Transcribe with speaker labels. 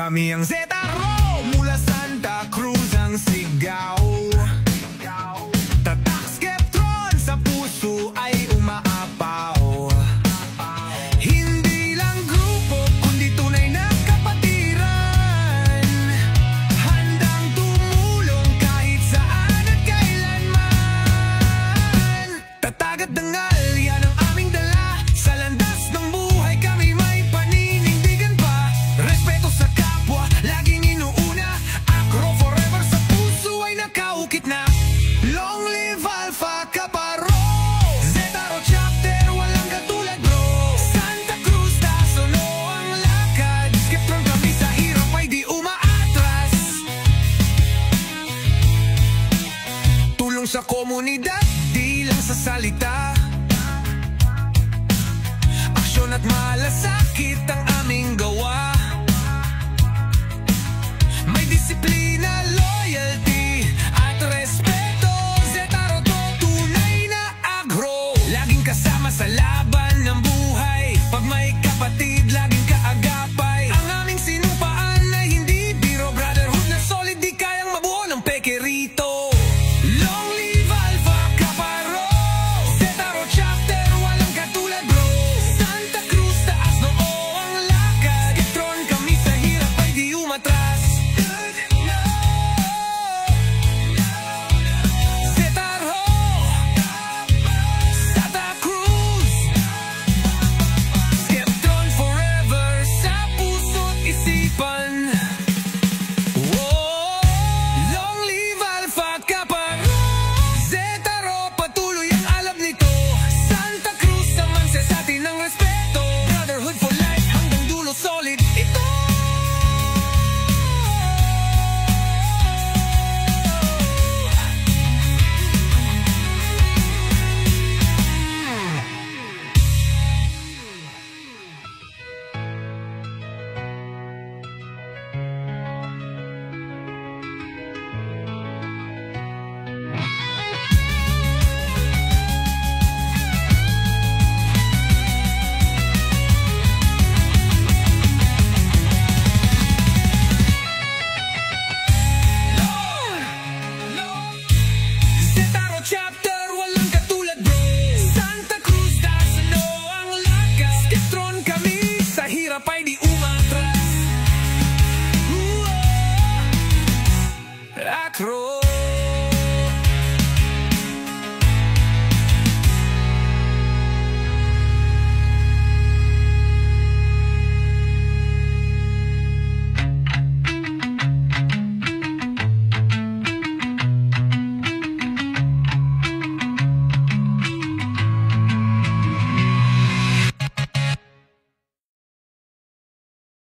Speaker 1: Kami ang Zetaro, mula Santa Cruz ang sigaw. Tatak Skeptron, sa puso ay umaapaw. Hindi lang grupo, kundi tunay na kapatiran. Handang tumulong kahit saan at kailanman. Tatag at dangal, yan ang aming dala. Sa landas ng buhay kami may paninindigan pa. Respeto sa kapwa, laging inuuna. Agro forever, sa puso ay nakaukit na. Long live Alpha Kaparo, Zetaro chapter, walang katulad bro. Santa Cruz, Tasono ang lakad. Skeptron kami sa hirap ay di umaatras. Tulong sa komunidad, di lang sa salita. Aksyon at malasakit ang aming gawa. May disiplina, loyalty at respeto. Zetaro to, tunay na agro. Laging kasama sa laban ng buhay. Pag may